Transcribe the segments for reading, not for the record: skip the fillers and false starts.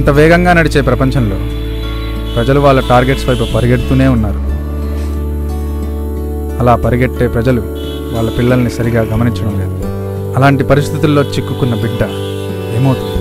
ఇంత వేగంగా నడిచే ప్రపంచంలో ప్రజలు వాళ్ళ టార్గెట్స్ వైపు పరిగెడుతూనే ఉన్నారు. అలా పరిగెట్టే ప్రజలు వాళ్ళ పిల్లల్ని సరిగా గమనించడం లేదు. అలాంటి పరిస్థితుల్లో చిక్కుకున్న బిడ్డ ఏమవుతుంది?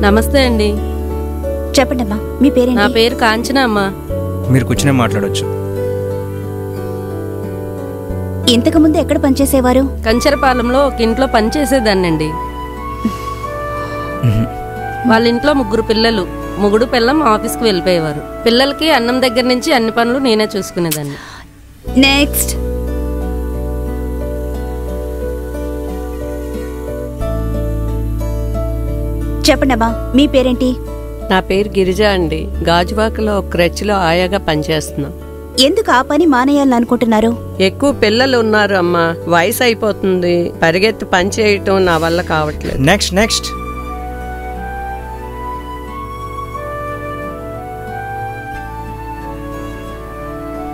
నమస్తే అండి. చెప్పండి అమ్మా, మీ పేరు? నా పేరు కాంచన అమ్మా. మీరు కూర్చునే మాట్లాడొచ్చు. ఇంతకు ముందు ఎక్కడ పనిచేసేవారు? కంచరపాలెంలో ఒక ఇంట్లో పనిచేసేదాన్నండి. వాళ్ళ ఇంట్లో 3 పిల్లలు, మొగుడు పిల్లం ఆఫీస్కి వెళ్ళిపోయేవారు. పిల్లలకి అన్నం దగ్గర నుంచి అన్ని పనులు నేనే చూసుకునేదాన్ని. నెక్స్ట్. చెప్పండి అమ్మా, మీ పేరేంటి? నా పేరు గిరిజ అండి. గాజువాకలో ఒక క్రచ్లో ఆయాగా పనిచేస్తున్నాం. ఎందుకు ఆ పని మానేయాలని అనుకుంటున్నారు? ఎక్కువ పిల్లలు ఉన్నారు అమ్మా, వయసు అయిపోతుంది, పరిగెత్తి పని చేయటం నా వల్ల కావట్లేదు. Next.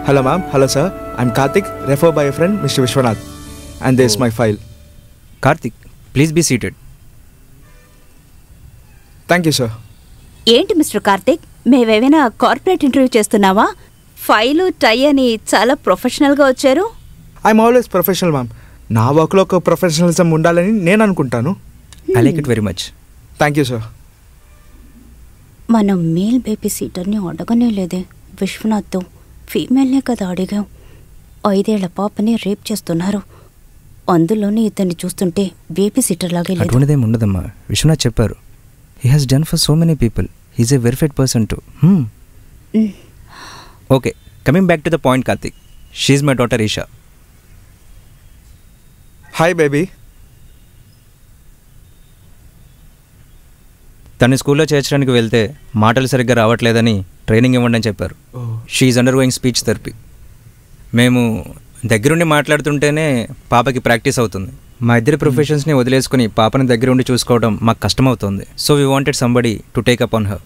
Hello ma'am, hello sir. I'm Karthik, referred by a friend, Mr. Vishwanath. And there's my file. Karthik, please be seated. Thank you sir. ఏంటి మిస్టర్ కార్తిక్, మేమేమైనా కార్పొరేట్ ఇంటర్వ్యూ చేస్తున్నావా? ఫైలు టై అని చాలా ప్రొఫెషనల్గా వచ్చారు. I'm always professional ma'am. నా వర్క్లో ఒక ప్రొఫెషనలిజం ఉండాలని నేను అనుకుంటాను. I like it very much. Thank you sir. మనం మేల్ బేబీ సీటర్ని అడగనే లేదే విశ్వనాథ్తో. ఫీమేల్నే కదా అడిగాం. 5 ఏళ్ల పాపని రేప్ చేస్తున్నారు. అందులోనే ఇతన్ని చూస్తుంటే బేబీ సీటర్ లాగే లేదు. అటువంటిదేం ఉండదమ్మా, విశ్వనాథ్ చెప్పారు. He has done for so many people. He's a verified person too. Okay, coming back to the point, Karthik. She's my daughter Isha. Hi baby. తను స్కూల్లో చేర్చడానికి వెళ్తే మాటలు సరిగ్గా రావట్లేదని ట్రైనింగ్ ఇవ్వండి అని చెప్పారు. She undergoing speech therapy. మేము దగ్గరుండి మాట్లాడుతుంటేనే పాపకి ప్రాక్టీస్ అవుతుంది. మా ఇద్దరి ప్రొఫెషన్స్ని వదిలేసుకుని పాపని దగ్గర ఉండి చూసుకోవడం మాకు కష్టమవుతుంది. So we wanted somebody to take up on her.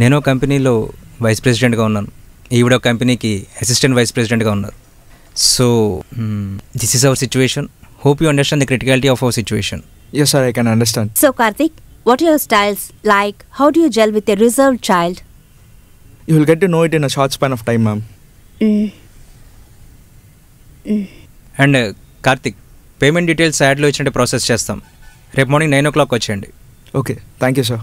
నేను కంపెనీలో వైస్ ప్రెసిడెంట్గా ఉన్నాను, ఈవిడ కంపెనీకి అసిస్టెంట్ వైస్ ప్రెసిడెంట్గా ఉన్నారు. So this is our situation. Hope you understand the criticality of our situation. Yes sir, I can understand. So Karthik, what are your styles like? How do you gel with a reserved child? You will get to know it in a short span of time ma'am. And Karthik, payment details యాడ్లో ఇచ్చినట్టు process చేస్తాం. రేపు morning 9 o'clock వచ్చేయండి. Okay, thank you sir.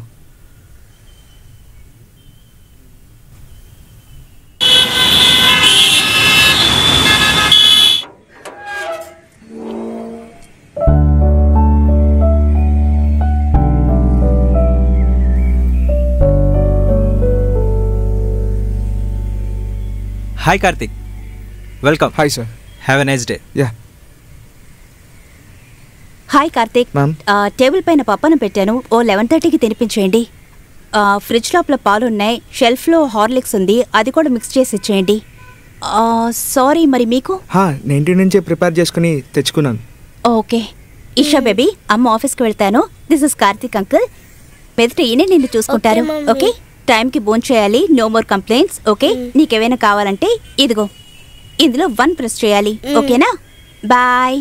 Hi Karthik, welcome. Hi sir. Have a nice day. Yeah. Hi Karthik. Ma'am, table పైన పప్పను పెట్టాను, ఓ 11:30కి తినిపించేయండి. Fridge లోపల పాలు ఉన్నాయి, షెల్ఫ్లో హార్లిక్స్ ఉంది, అది కూడా మిక్స్ చేసి ఇచ్చేయండి. సారీ, మరి మీకు? నేను ఇంటి నుంచే ప్రిపేర్ చేసుకుని తెచ్చుకున్నాను. ఓకే, ఇషా బేబీ, అమ్మ ఆఫీస్కి వెళ్తాను. This is Karthik uncle. మెదట ఈయనే నిన్ను చూసుకుంటారు. Okay, mummy. ఓకే, టైంకి భోన్ చేయాలి. No more complaints. ఓకే, నీకేమైనా కావాలంటే ఇదిగో ఇందులో 1 ప్రెస్ చేయాలి. ఓకేనా? బాయ్.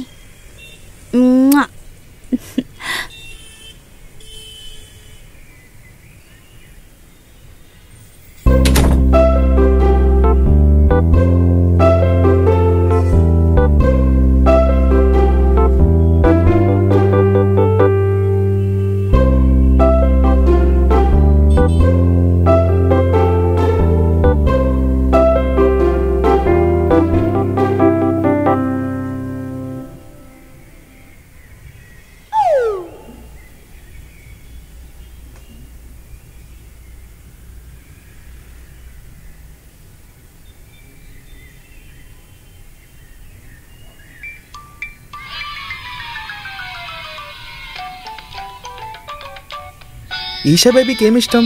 ఈషా బేబీకి ఏమి ఇష్టం?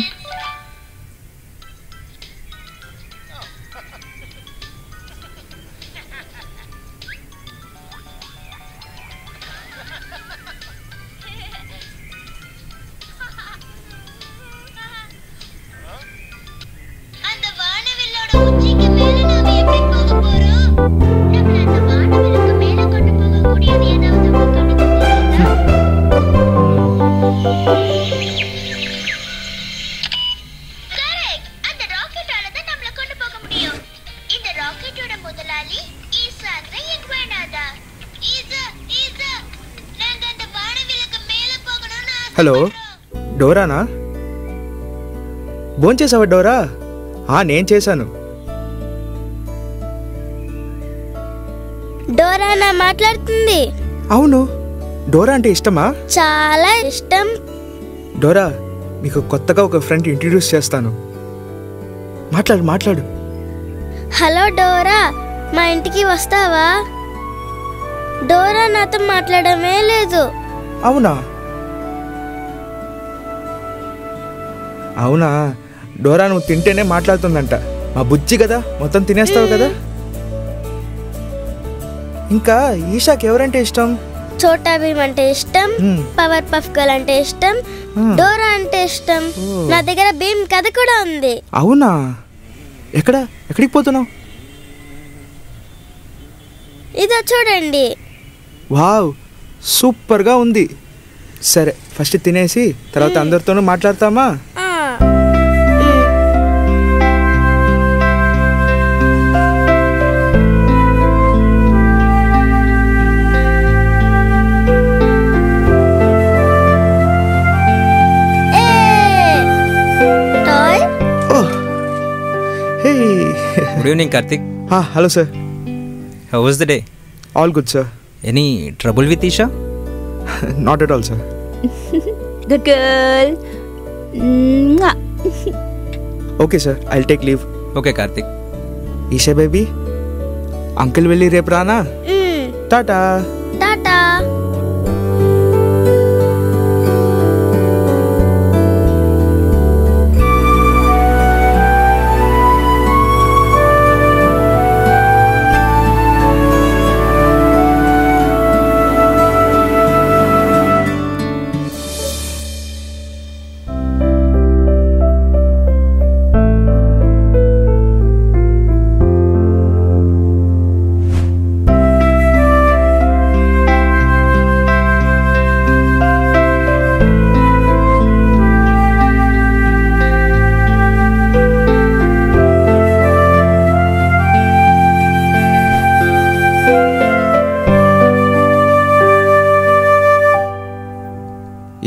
హలో, డోరానా? భోంచేసావా డోరా? నేను చేశాను. డోరానా మాట్లాడుతుంది. అవును, డోరా అంటే ఇష్టమా? చాలా ఇష్టం. డోరా, మీకు కొత్తగా ఒక ఫ్రెండ్ ఇంట్రడ్యూస్ చేస్తాను. మాట్లాడు. హలో డోరా, మా ఇంటికి వస్తావా? డోరా నాతో మాట్లాడమే లేదు. అవునా? డోరా నువ్వు తింటేనే మాట్లాడుతుందంట. మా బుజ్జి కదా, మొత్తం తినేస్తావు కదా. ఇంకా ఈషాకి ఎవరంటే ఇష్టం? చోటా భీమ్ అంటే ఇష్టం, పవర్ పఫ్ గర్ల్ అంటే ఇష్టం, డోరా అంటే ఇష్టం. నా దగ్గర భీమ్ కథ కూడా ఉంది. అవునా? ఎక్కడికి పోతున్నావు? ఇదో చూడండి. వావ్, సూపర్గా ఉంది. సరే, ఫస్ట్ తినేసి తర్వాత అందరితోనూ మాట్లాడతామా? Good evening Karthik. Hello sir. How was the day? All good sir. Any trouble with Isha? Not at all sir. Good girl. Okay sir, I will take leave. Okay Karthik. Isha baby, uncle వెళ్ళి రేపు రానా? టాటా. టాటా.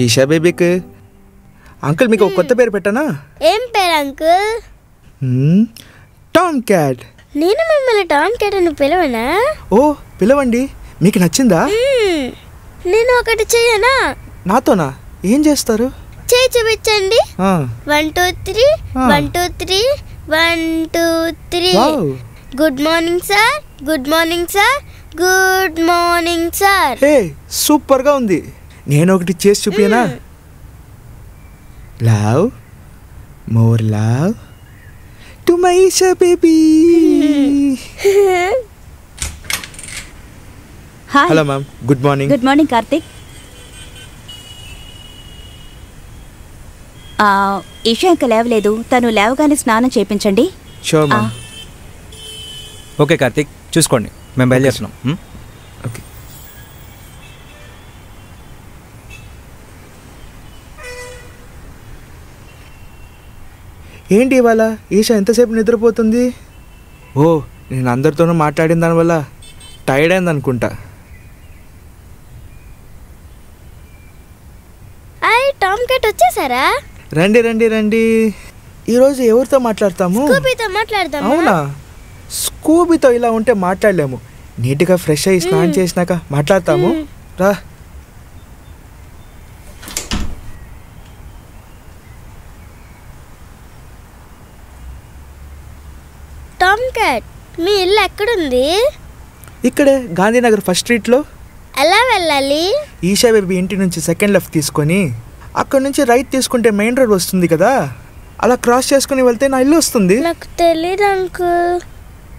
ఈషా బేబీకి అంకుల్ మీకు ఒక కొత్త పేరు పెట్టానా? ఏం పేరు అంకుల్? Tom cat. నేను మిమ్మల్ని టామ్ క్యాట్ అని పిలవనా? ఓ, పిలవండి. మీకు నచ్చిందా? నేను ఒకటి చెయ్యనా? నాతోనా? ఏం చేస్తారు? చేయి చూపించండి. 1 2 3 1 2 3 1 2 3. Good morning sir, good morning sir, good morning sir. Hey, సూపర్గా ఉంది. నేను ఒకటి చేసి చూపియనా? Love, more love to my Isha baby. Hi. Hello ma'am, good morning. Good morning Karthik. Isha ఇంకా లేవలేదు, తను లేవగానే స్నానం చేయించండి. Sure ma'am. ఓకే కార్తీక్, చూసుకోండి, మేము బయలుదేరుతున్నాం. ఓకే. ఏంటి ఇవాళ ఈషా ఎంతసేపు నిద్రపోతుంది? ఓ, నేను అందరితోనూ మాట్లాడిన దానివల్ల టైర్డ్ అయింది అనుకుంటా. టామ్ క్యాట్ వచ్చేసారా? రండి రండి రండి. ఈరోజు ఎవరితో మాట్లాడతాము? స్కూబీతో మాట్లాడదాం. అవునా? స్కూబీతో ఇలా ఉంటే మాట్లాడలేము. నీట్గా ఫ్రెష్ అయ్యి స్నానం చేసినాక మాట్లాడతాము. రా. టామ్ క్యాట్, మీ ఇల్లు ఎక్కడుంది? ఇక్కడే గాంధీనగర్ ఫస్ట్ స్ట్రీట్లో. ఎలా వెళ్ళాలి? ఈషా బేబీ ఇంటి నుంచి సెకండ్ లెఫ్ట్ తీసుకొని అక్కడ నుంచి రైట్ తీసుకుంటే మెయిన్ రోడ్ వస్తుంది కదా, అలా క్రాస్ చేసుకుని వెళ్తే నా ఇల్లు వస్తుంది. నాకు తెలీదు అంకుల్,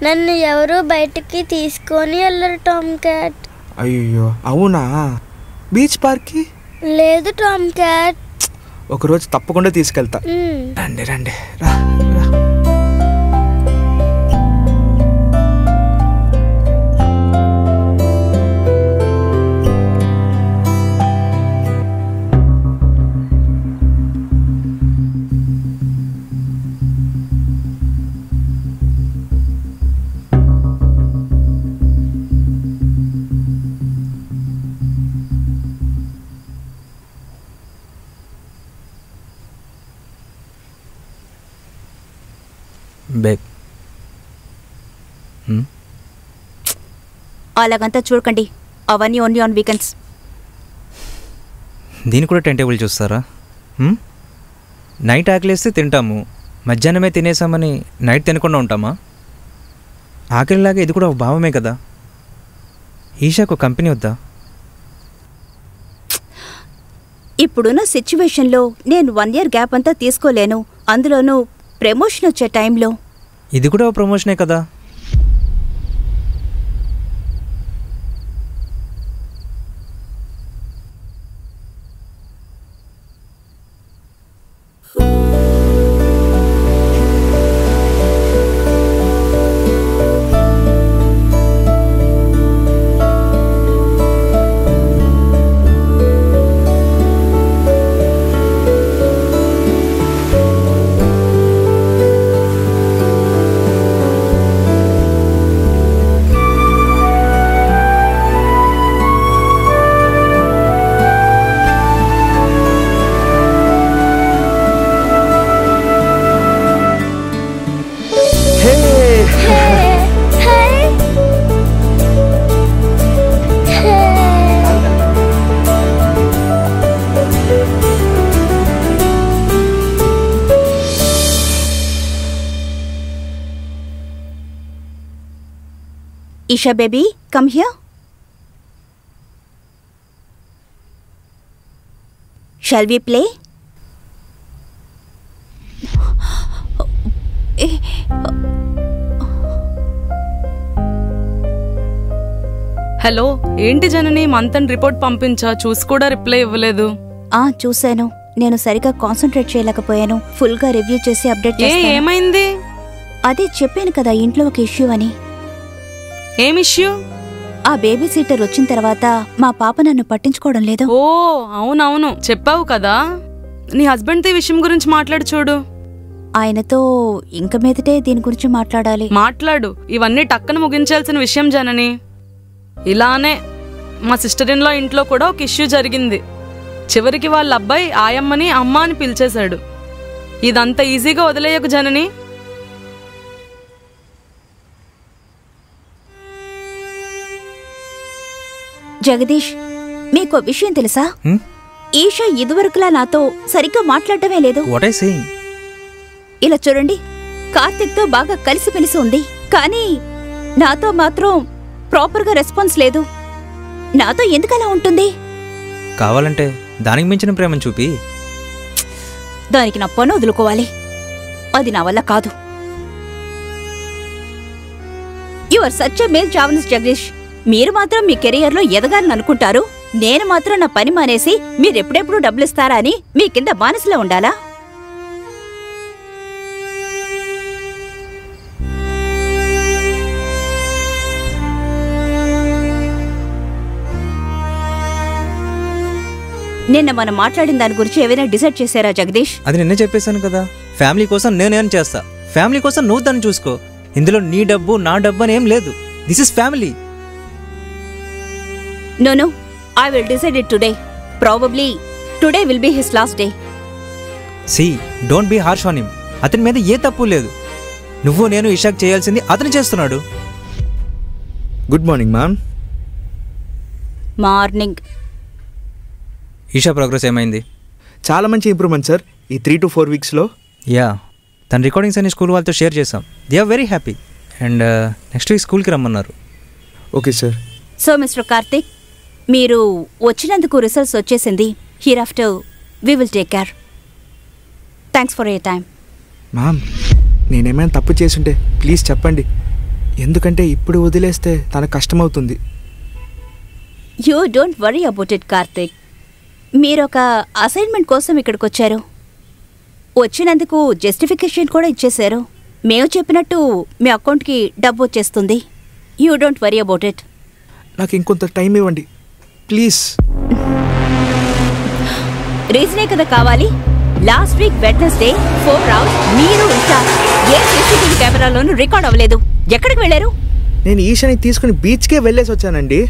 నన్ను ఎవరు బయటికి తీసుకొని వెళ్ళరు టామ్ క్యాట్. అయ్యో అవునా? బీచ్ పార్క్కి? లేదు టామ్ క్యాట్. ఒకరోజు తప్పకుండా తీసుకెళ్తా. రండి రండి, రా రా. బేబ్, అలాగంతా చూడకండి, అవన్నీ ఓన్లీ ఆన్ వీకెండ్స్. దీన్ని కూడా టైం టేబుల్ చూస్తారా? నైట్ ఆకలిస్తే తింటాము, మధ్యాహ్నమే తినేసామని నైట్ తినకుండా ఉంటామా? ఆకలిలాగా ఇది కూడా ఒక భావమే కదా. ఈషాకు కంపెనీ వద్దా? ఇప్పుడున్న సిచ్యువేషన్లో నేను 1 year గ్యాప్ అంతా తీసుకోలేను, అందులోనూ ప్రమోషన్ వచ్చే టైంలో. ఇది కూడా ఒక ప్రమోషనే కదా. Isha baby, come here. Shall we play? Hello, ఏంటి జనని, మంతన్ రిపోర్ట్ పంపించా, చూసి కూడా రిప్లై ఇవ్వలేదు. చూశాను, నేను సరిగా కాన్సంట్రేట్ చేయలేకపోయాను. ఫుల్ గా రివ్యూ చేసి అప్డేట్ చేస్తాను. ఏమైంది? అదే చెప్పాను కదా, ఇంట్లో ఒక ఇష్యూ అని. ఏం ఇష్యూ? ఆ బేబీ సీటర్ వచ్చిన తర్వాత మా పాప నన్ను పట్టించుకోవడం లేదు. ఓ అవునవును, చెప్పావు కదా. నీ హస్బెండ్ తో ఈ విషయం గురించి మాట్లాడు చూడు. ఆయనతో ఇంక మీదటే దీని గురించి మాట్లాడాలి. మాట్లాడు, ఇవన్నీ టక్కన ముగించాల్సిన విషయం జనని. ఇలానే మా సిస్టర్ ఇన్ లా ఇంట్లో కూడా ఒక ఇష్యూ జరిగింది. చివరికి వాళ్ళ అబ్బాయి ఆయమ్మని అమ్మ అని పిలిచేశాడు. ఇదంతా ఈజీగా వదిలేయకు జనని. జగదీష్, మీకు విషయం తెలుసా? ఈషా ఇదివరకులా నాతో సరిగ్గా మాట్లాడటమే లేదు. ఇలా చూడండి, కార్తిక్ తో బాగా కలిసిమెలిసి ఉంది, కానీ నాతో మాత్రం ప్రాపర్ గా రెస్పాన్స్ లేదు. నాతో ఎందుకలా ఉంటుంది? కావాలంటే దానికి మించిన ప్రేమను చూపి. దానికి నా పని వదులుకోవాలి, అది నా వల్ల కాదు. You are such a male chauvinist Jagadish. మీరు మాత్రం మీ కెరియర్లో ఎదగాలని అనుకుంటారు, నేను మాత్రం నా పని మానేసి మీరెప్పుడెప్పుడు డబ్బులిస్తారా అని మీ కింద బానిసలో ఉండాలా? నిన్న మనం మాట్లాడిన దాని గురించి ఏవైనా డిసైడ్ చేశారా జగదీష్? అది నిన్నే చెప్పేశాను కదా, ఫ్యామిలీ కోసం నేనేం చేస్తా, ఫ్యామిలీ కోసం నువ్వు దాన్ని చూసుకో. ఇందులో నీ డబ్బు నా డబ్బు అని ఏం లేదు. This is family. No, I will decide it today. Probably today will be his last day. See, don't be harsh on him. అతని మీద ఏ తప్పు లేదు. నువ్వు నేను ఇషాక్ చేయాల్సింది అతను చేస్తున్నాడు. Good morning ma'am. Morning. Isha progress ఏమైంది? చాలా మంచి ఇంప్రూవ్మెంట్ సార్ ఈ 3 to 4 వీక్స్లో. యా, తన రికార్డింగ్స్ అన్ని స్కూల్ వాళ్ళతో షేర్ చేసాం. They are very happy. And next week స్కూల్కి రమ్మన్నారు. Okay sir. So mister Karthik, మీరు వచ్చినందుకు రిజల్ట్స్ వచ్చేసింది. Hereafter we will take care. Thanks for your time. Ma'am, నేనేమైనా తప్పు చేసుంటే ప్లీజ్ చెప్పండి. ఎందుకంటే ఇప్పుడు వదిలేస్తే తనకు కష్టమవుతుంది. You don't worry about it Karthik. మీరు ఒక అసైన్మెంట్ కోసం ఇక్కడికి వచ్చారు. వచ్చినందుకు జస్టిఫికేషన్ కూడా ఇచ్చేశారు. మేము చెప్పినట్టు మీ అకౌంట్కి డబ్బు వచ్చేస్తుంది. You don't worry about it. నాకు ఇంకొంత టైం ఇవ్వండి ప్లీజ్. రీజనే కదా కావాలి. లాస్ట్ వీక్ వెడ్నెస్డే 4 hours మీరు ఇంకా ఏ సీసీటీవీ కెమెరాలోనూ రికార్డ్ అవ్వలేదు. ఎక్కడికి వెళ్ళారు? నేను ఈషాని తీసుకుని బీచ్కే వెళ్ళేసి వచ్చానండి.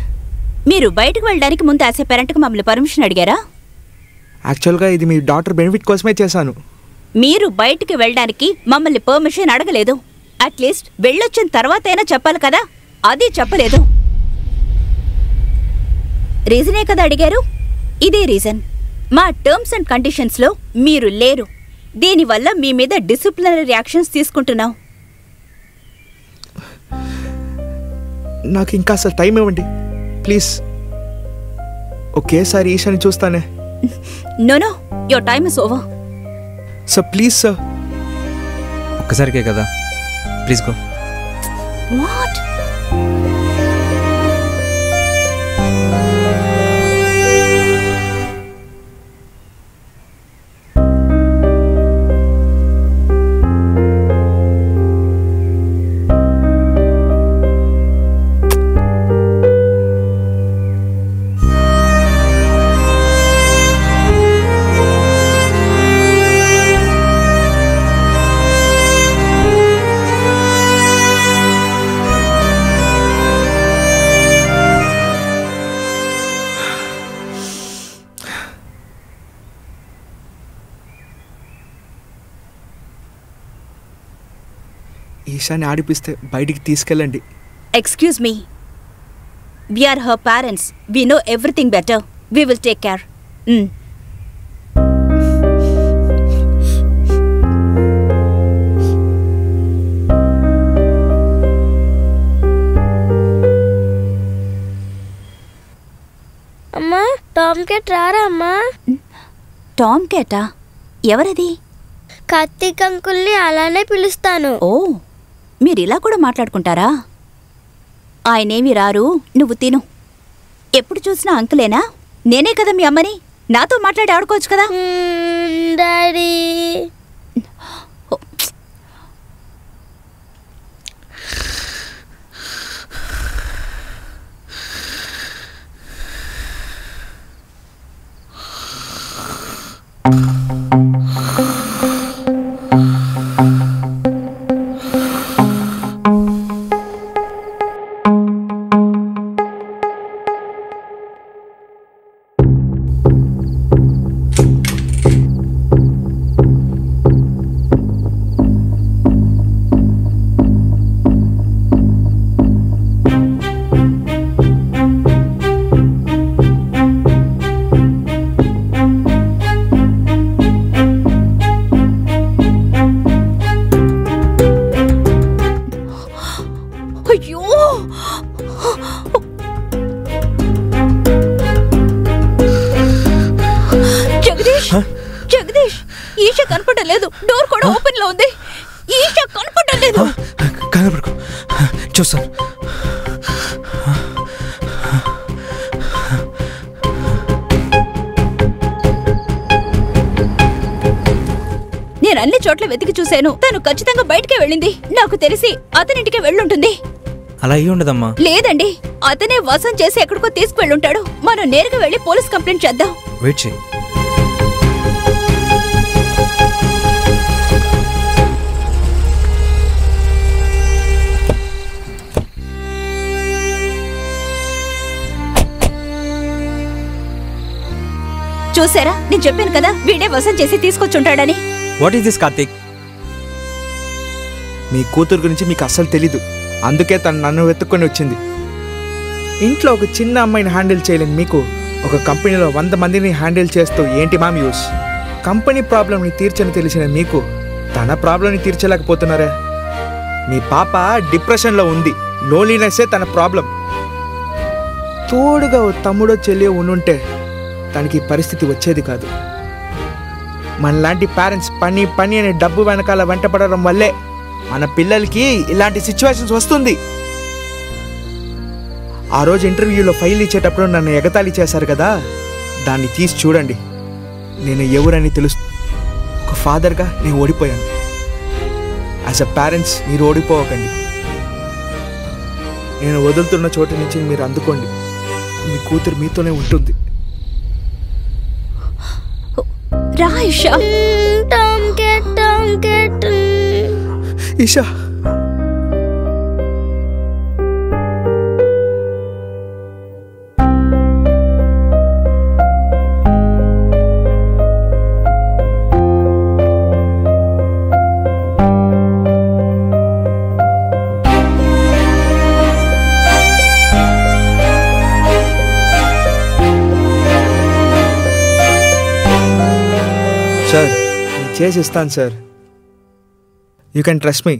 మీరు బయటకు వెళ్ళడానికి ముందు యాజ్ ఏ పేరెంట్కి మమ్మల్ని పర్మిషన్ అడిగారా? యాక్చువల్గా ఇది మీ డాటర్ బెనిఫిట్ కోసమే చేశాను. మీరు బయటికి వెళ్ళడానికి మమ్మల్ని పర్మిషన్ అడగలేదు. అట్లీస్ట్ వెళ్ళొచ్చిన తర్వాతైనా చెప్పాలి కదా, అది చెప్పలేదు. రీజనే కదా అడిగారు. ఇదే రీజన్. మా టర్మ్స్ అండ్ కండిషన్స్లో మీరు లేరు. దీనివల్ల మీ మీద డిసిప్లినరీ యాక్షన్స్ తీసుకుంటున్నాం. నాకు ఇంకా అసలు టైం ఇవ్వండి ప్లీజ్. ఒకేసారి ఈషాని చూస్తానే. No, your time is over. Sir please sir. ఒక్కసారికే కదా, ప్లీజ్ గో. వాట్? ఈషాని ఆడిపిస్తే బయటికి తీసుకెళ్ళండి. Excuse me, we are her parents. We know everything better. We will take care. అమ్మా, టామ్ క్యాట్ రారా అమ్మా? టామ్ క్యాటా? ఎవరది? కార్తీక్ అంకుల్ని అలానే పిలుస్తాను. ఓ, మీరిలా కూడా మాట్లాడుకుంటారా? ఆయనేమి రారు, నువ్వు తిను. ఎప్పుడు చూసినా అంకులేనా? నేనే కదా మీ అమ్మని. నాతో మాట్లాడి ఆడుకోవచ్చు కదా. డాడీ, జగదీష్, ఈషా కనపడలేదు. డోర్ కూడా ఓపెన్ లో ఉంది. ఈషా కనపడలేదు. కనపడుకో, చూస్తాను. నేను అన్ని చోట్ల వెతికి చూశాను. తను ఖచ్చితంగా బయటకే వెళ్ళింది. నాకు తెలిసి అతనింటికే వెళ్ళుంటుంది. అలా అయ్యి ఉండదమ్మా. లేదండి, అతనే వసం చేసి ఎక్కడికో తీసుకువెళ్ళుంటాడు. మనం నేరుగా వెళ్ళి పోలీస్ కంప్లైంట్ చేద్దాం. వెయిట్ చేయి. చూసారా, నేను చెప్పాను కదా వీడే వసం చేసి తీసుకొచ్చుంటాడని. What is this Karthik? మీ కూతురు గురించి మీకు అస్సలు తెలీదు, అందుకే తను నన్ను వెతుక్కొని వచ్చింది. ఇంట్లో ఒక చిన్న అమ్మాయిని హ్యాండిల్ చేయలేని మీకు ఒక కంపెనీలో 100 మందిని హ్యాండిల్ చేస్తూ ఏంటి మ్యామ్ యూస్? కంపెనీ ప్రాబ్లంని తీర్చని తెలిసిన మీకు తన ప్రాబ్లంని తీర్చలేకపోతున్నారా? మీ పాప డిప్రెషన్లో ఉంది, లోన్లీనెస్సే తన ప్రాబ్లం. తోడుగా ఓ తమ్ముడో చెల్లియో ఉండుంటే తనకి పరిస్థితి వచ్చేది కాదు. మనలాంటి పేరెంట్స్ పని పని అనే డబ్బు వెనకాల వెంటపడడం వల్లే మన పిల్లలకి ఇలాంటి సిచ్యువేషన్స్ వస్తుంది. ఆ రోజు ఇంటర్వ్యూలో ఫైల్ ఇచ్చేటప్పుడు నన్ను ఎగతాళి చేశారు కదా, దాన్ని తీసి చూడండి. నేను ఎవరని తెలుసు. ఒక ఫాదర్గా నేను ఓడిపోయాను. యాజ్ అ పేరెంట్స్ మీరు ఓడిపోవకండి. నేను వదులుతున్న చోటు నుంచి మీరు అందుకోండి. మీ కూతురు మీతోనే ఉంటుంది. రా ఇషా. ఈషా, సార్ నేను చేసి ఇస్తాను sir. You can trust me.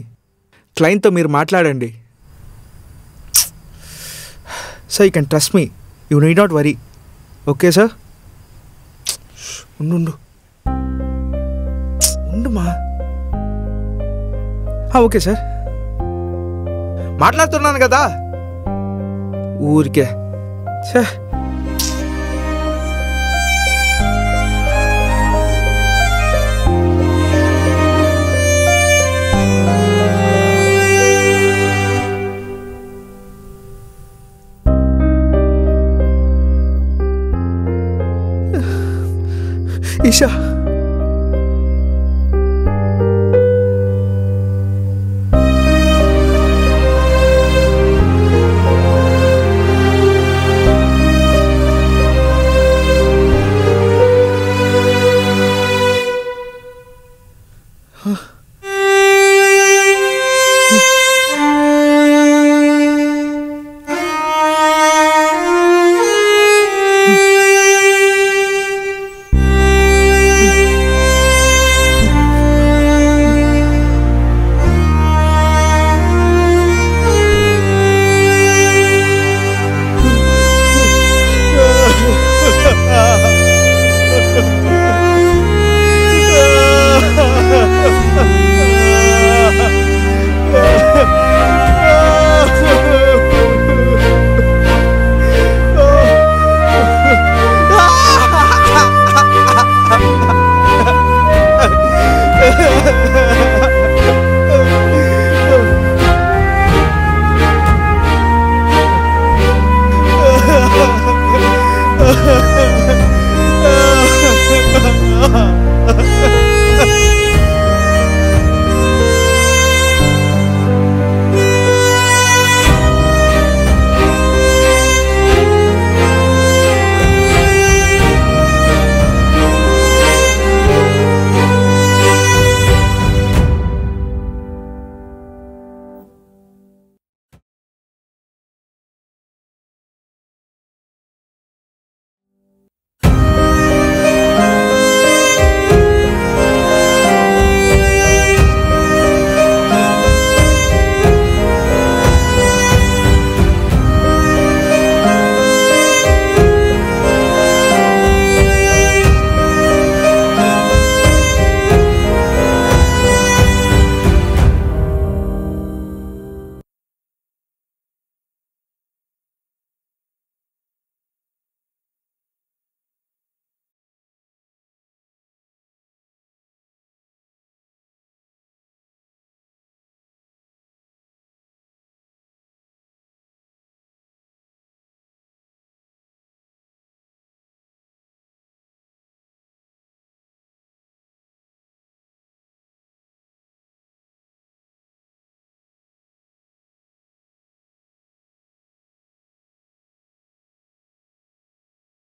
క్లయింట్తో మీరు మాట్లాడండి. Sir you can trust me. You need not worry. Okay sir? ఉండు ఉండుమా. ఓకే సార్, మాట్లాడుతున్నాను కదా ఊరికే. సార్ ఈషా